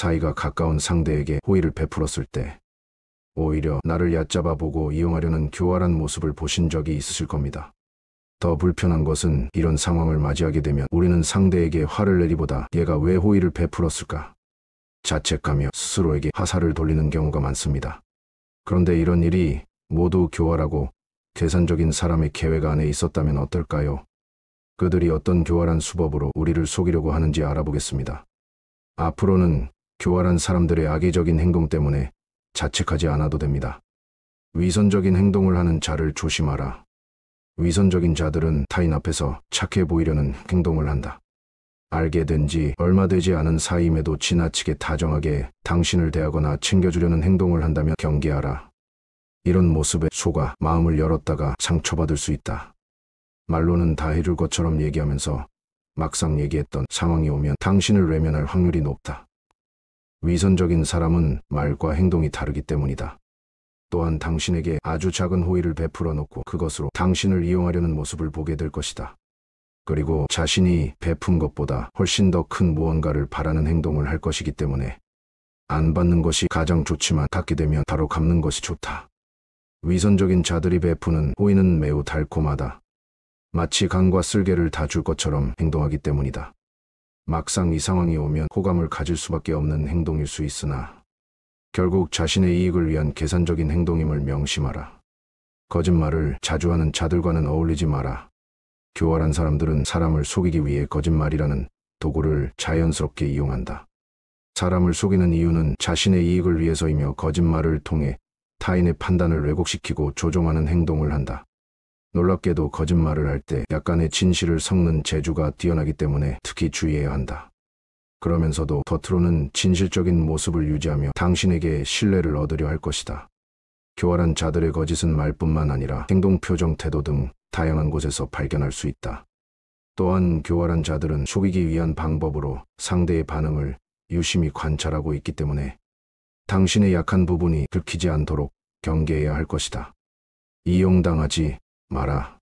사이가 가까운 상대에게 호의를 베풀었을 때 오히려 나를 얕잡아 보고 이용하려는 교활한 모습을 보신 적이 있으실 겁니다. 더 불편한 것은 이런 상황을 맞이하게 되면 우리는 상대에게 화를 내리보다 얘가 왜 호의를 베풀었을까 자책하며 스스로에게 화살을 돌리는 경우가 많습니다. 그런데 이런 일이 모두 교활하고 계산적인 사람의 계획 안에 있었다면 어떨까요? 그들이 어떤 교활한 수법으로 우리를 속이려고 하는지 알아보겠습니다. 앞으로는 교활한 사람들의 악의적인 행동 때문에 자책하지 않아도 됩니다. 위선적인 행동을 하는 자를 조심하라. 위선적인 자들은 타인 앞에서 착해 보이려는 행동을 한다. 알게 된 지 얼마 되지 않은 사이임에도 지나치게 다정하게 당신을 대하거나 챙겨주려는 행동을 한다면 경계하라. 이런 모습에 속아 마음을 열었다가 상처받을 수 있다. 말로는 다 해줄 것처럼 얘기하면서 막상 얘기했던 상황이 오면 당신을 외면할 확률이 높다. 위선적인 사람은 말과 행동이 다르기 때문이다. 또한 당신에게 아주 작은 호의를 베풀어 놓고 그것으로 당신을 이용하려는 모습을 보게 될 것이다. 그리고 자신이 베푼 것보다 훨씬 더 큰 무언가를 바라는 행동을 할 것이기 때문에 안 받는 것이 가장 좋지만 갖게 되면 바로 갚는 것이 좋다. 위선적인 자들이 베푸는 호의는 매우 달콤하다. 마치 간과 쓸개를 다 줄 것처럼 행동하기 때문이다. 막상 이 상황이 오면 호감을 가질 수밖에 없는 행동일 수 있으나 결국 자신의 이익을 위한 계산적인 행동임을 명심하라. 거짓말을 자주 하는 자들과는 어울리지 마라. 교활한 사람들은 사람을 속이기 위해 거짓말이라는 도구를 자연스럽게 이용한다. 사람을 속이는 이유는 자신의 이익을 위해서이며 거짓말을 통해 타인의 판단을 왜곡시키고 조종하는 행동을 한다. 놀랍게도 거짓말을 할 때 약간의 진실을 섞는 재주가 뛰어나기 때문에 특히 주의해야 한다. 그러면서도 겉으로는 진실적인 모습을 유지하며 당신에게 신뢰를 얻으려 할 것이다. 교활한 자들의 거짓은 말뿐만 아니라 행동, 표정, 태도 등 다양한 곳에서 발견할 수 있다. 또한 교활한 자들은 속이기 위한 방법으로 상대의 반응을 유심히 관찰하고 있기 때문에 당신의 약한 부분이 들키지 않도록 경계해야 할 것이다. 이용당하지 마라.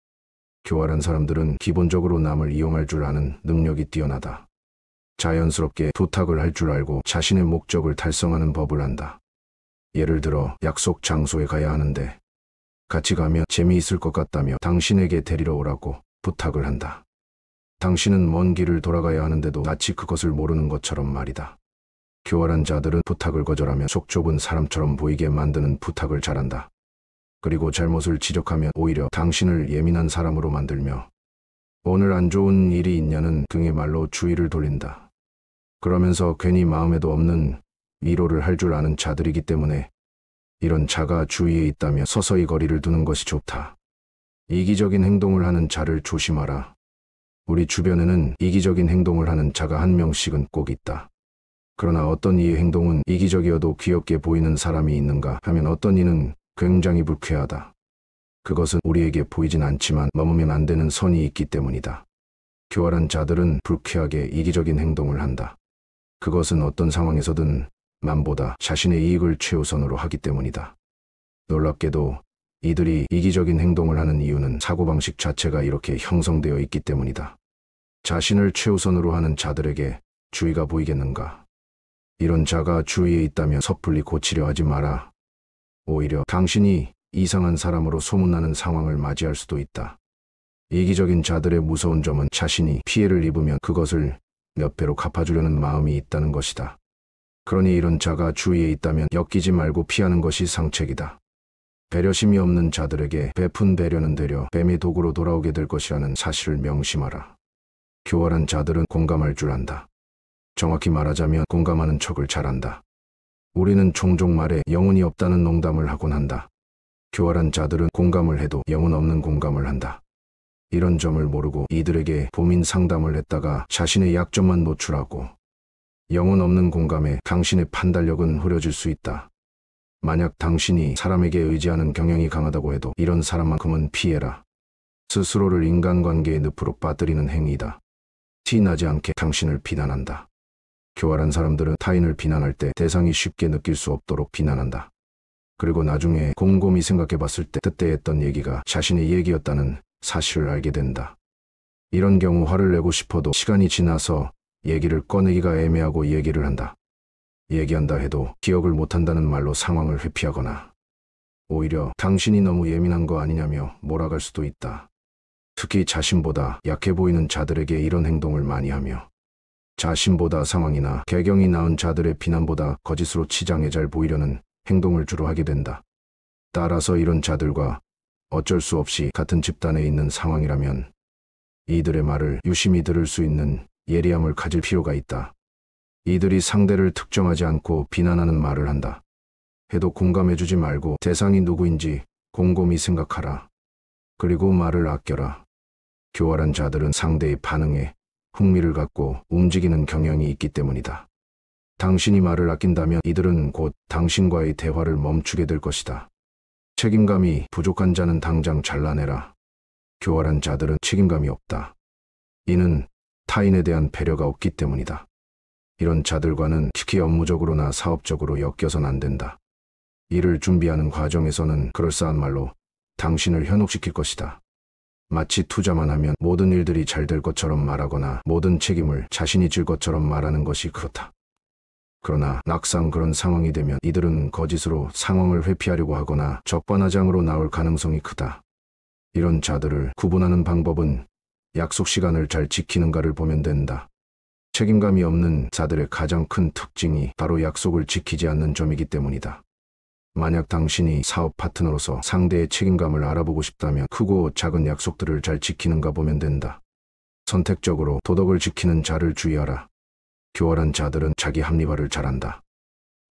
교활한 사람들은 기본적으로 남을 이용할 줄 아는 능력이 뛰어나다. 자연스럽게 부탁을 할 줄 알고 자신의 목적을 달성하는 법을 안다. 예를 들어 약속 장소에 가야 하는데 같이 가면 재미있을 것 같다며 당신에게 데리러 오라고 부탁을 한다. 당신은 먼 길을 돌아가야 하는데도 마치 그것을 모르는 것처럼 말이다. 교활한 자들은 부탁을 거절하며 속 좁은 사람처럼 보이게 만드는 부탁을 잘한다. 그리고 잘못을 지적하면 오히려 당신을 예민한 사람으로 만들며 오늘 안 좋은 일이 있냐는 등의 말로 주의를 돌린다. 그러면서 괜히 마음에도 없는 위로를 할 줄 아는 자들이기 때문에 이런 자가 주위에 있다며 서서히 거리를 두는 것이 좋다. 이기적인 행동을 하는 자를 조심하라. 우리 주변에는 이기적인 행동을 하는 자가 한 명씩은 꼭 있다. 그러나 어떤 이의 행동은 이기적이어도 귀엽게 보이는 사람이 있는가 하면 어떤 이는 굉장히 불쾌하다. 그것은 우리에게 보이진 않지만 넘으면 안 되는 선이 있기 때문이다. 교활한 자들은 불쾌하게 이기적인 행동을 한다. 그것은 어떤 상황에서든 남보다 자신의 이익을 최우선으로 하기 때문이다. 놀랍게도 이들이 이기적인 행동을 하는 이유는 사고방식 자체가 이렇게 형성되어 있기 때문이다. 자신을 최우선으로 하는 자들에게 주의가 보이겠는가? 이런 자가 주위에 있다면 섣불리 고치려 하지 마라. 오히려 당신이 이상한 사람으로 소문나는 상황을 맞이할 수도 있다. 이기적인 자들의 무서운 점은 자신이 피해를 입으면 그것을 몇 배로 갚아주려는 마음이 있다는 것이다. 그러니 이런 자가 주위에 있다면 엮이지 말고 피하는 것이 상책이다. 배려심이 없는 자들에게 베푼 배려는 되려 뱀의 도구로 돌아오게 될 것이라는 사실을 명심하라. 교활한 자들은 공감할 줄 안다. 정확히 말하자면 공감하는 척을 잘한다. 우리는 종종 말에 영혼이 없다는 농담을 하곤 한다. 교활한 자들은 공감을 해도 영혼 없는 공감을 한다. 이런 점을 모르고 이들에게 고민 상담을 했다가 자신의 약점만 노출하고 영혼 없는 공감에 당신의 판단력은 흐려질 수 있다. 만약 당신이 사람에게 의지하는 경향이 강하다고 해도 이런 사람만큼은 피해라. 스스로를 인간관계의 늪으로 빠뜨리는 행위다. 티나지 않게 당신을 비난한다. 교활한 사람들은 타인을 비난할 때 대상이 쉽게 느낄 수 없도록 비난한다. 그리고 나중에 곰곰이 생각해 봤을 때 그때 했던 얘기가 자신의 얘기였다는 사실을 알게 된다. 이런 경우 화를 내고 싶어도 시간이 지나서 얘기를 꺼내기가 애매하고 얘기를 한다. 얘기한다 해도 기억을 못한다는 말로 상황을 회피하거나 오히려 당신이 너무 예민한 거 아니냐며 몰아갈 수도 있다. 특히 자신보다 약해 보이는 자들에게 이런 행동을 많이 하며 자신보다 상황이나 개경이 나은 자들의 비난보다 거짓으로 치장해 잘 보이려는 행동을 주로 하게 된다. 따라서 이런 자들과 어쩔 수 없이 같은 집단에 있는 상황이라면 이들의 말을 유심히 들을 수 있는 예리함을 가질 필요가 있다. 이들이 상대를 특정하지 않고 비난하는 말을 한다 해도 공감해주지 말고 대상이 누구인지 곰곰이 생각하라. 그리고 말을 아껴라. 교활한 자들은 상대의 반응에 흥미를 갖고 움직이는 경향이 있기 때문이다. 당신이 말을 아낀다면 이들은 곧 당신과의 대화를 멈추게 될 것이다. 책임감이 부족한 자는 당장 잘라내라. 교활한 자들은 책임감이 없다. 이는 타인에 대한 배려가 없기 때문이다. 이런 자들과는 특히 업무적으로나 사업적으로 엮여선 안 된다. 일을 준비하는 과정에서는 그럴싸한 말로 당신을 현혹시킬 것이다. 마치 투자만 하면 모든 일들이 잘 될 것처럼 말하거나 모든 책임을 자신이 질 것처럼 말하는 것이 그렇다. 그러나 막상 그런 상황이 되면 이들은 거짓으로 상황을 회피하려고 하거나 적반하장으로 나올 가능성이 크다. 이런 자들을 구분하는 방법은 약속 시간을 잘 지키는가를 보면 된다. 책임감이 없는 자들의 가장 큰 특징이 바로 약속을 지키지 않는 점이기 때문이다. 만약 당신이 사업 파트너로서 상대의 책임감을 알아보고 싶다면 크고 작은 약속들을 잘 지키는가 보면 된다. 선택적으로 도덕을 지키는 자를 주의하라. 교활한 자들은 자기 합리화를 잘한다.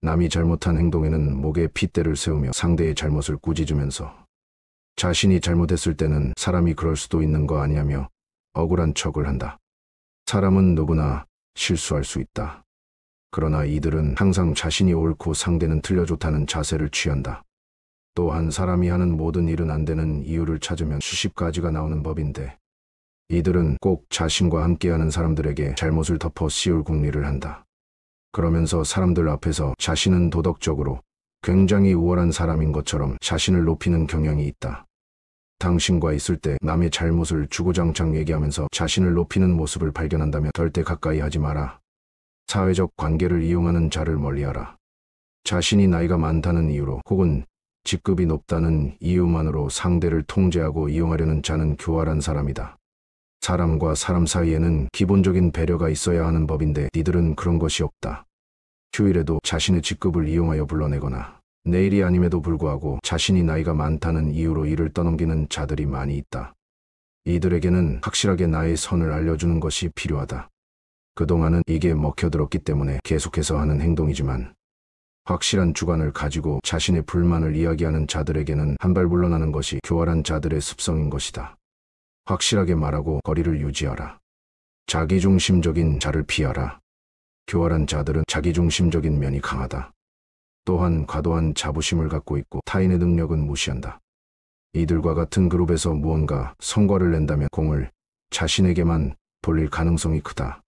남이 잘못한 행동에는 목에 핏대를 세우며 상대의 잘못을 꾸짖으면서 자신이 잘못했을 때는 사람이 그럴 수도 있는 거 아니냐며 억울한 척을 한다. 사람은 누구나 실수할 수 있다. 그러나 이들은 항상 자신이 옳고 상대는 틀려좋다는 자세를 취한다. 또한 사람이 하는 모든 일은 안 되는 이유를 찾으면 수십 가지가 나오는 법인데 이들은 꼭 자신과 함께하는 사람들에게 잘못을 덮어 씌울 궁리를 한다. 그러면서 사람들 앞에서 자신은 도덕적으로 굉장히 우월한 사람인 것처럼 자신을 높이는 경향이 있다. 당신과 있을 때 남의 잘못을 주구장창 얘기하면서 자신을 높이는 모습을 발견한다면 절대 가까이 하지 마라. 사회적 관계를 이용하는 자를 멀리하라. 자신이 나이가 많다는 이유로 혹은 직급이 높다는 이유만으로 상대를 통제하고 이용하려는 자는 교활한 사람이다. 사람과 사람 사이에는 기본적인 배려가 있어야 하는 법인데 이들은 그런 것이 없다. 휴일에도 자신의 직급을 이용하여 불러내거나 내일이 아님에도 불구하고 자신이 나이가 많다는 이유로 일을 떠넘기는 자들이 많이 있다. 이들에게는 확실하게 나의 선을 알려주는 것이 필요하다. 그동안은 이게 먹혀들었기 때문에 계속해서 하는 행동이지만 확실한 주관을 가지고 자신의 불만을 이야기하는 자들에게는 한 발 물러나는 것이 교활한 자들의 습성인 것이다. 확실하게 말하고 거리를 유지하라. 자기중심적인 자를 피하라. 교활한 자들은 자기중심적인 면이 강하다. 또한 과도한 자부심을 갖고 있고 타인의 능력은 무시한다. 이들과 같은 그룹에서 무언가 성과를 낸다면 공을 자신에게만 돌릴 가능성이 크다.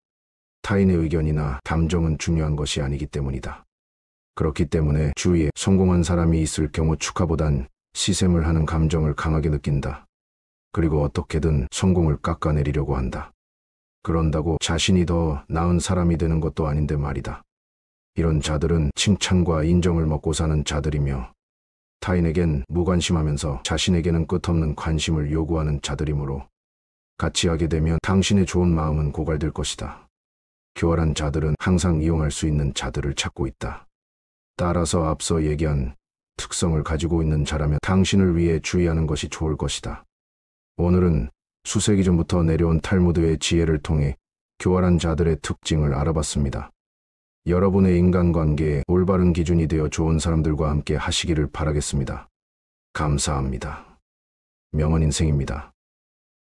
타인의 의견이나 감정은 중요한 것이 아니기 때문이다. 그렇기 때문에 주위에 성공한 사람이 있을 경우 축하보단 시샘을 하는 감정을 강하게 느낀다. 그리고 어떻게든 성공을 깎아내리려고 한다. 그런다고 자신이 더 나은 사람이 되는 것도 아닌데 말이다. 이런 자들은 칭찬과 인정을 먹고 사는 자들이며 타인에겐 무관심하면서 자신에게는 끝없는 관심을 요구하는 자들이므로 같이 하게 되면 당신의 좋은 마음은 고갈될 것이다. 교활한 자들은 항상 이용할 수 있는 자들을 찾고 있다. 따라서 앞서 얘기한 특성을 가지고 있는 자라면 당신을 위해 주의하는 것이 좋을 것이다. 오늘은 수세기 전부터 내려온 탈무드의 지혜를 통해 교활한 자들의 특징을 알아봤습니다. 여러분의 인간관계에 올바른 기준이 되어 좋은 사람들과 함께 하시기를 바라겠습니다. 감사합니다. 명언인생입니다.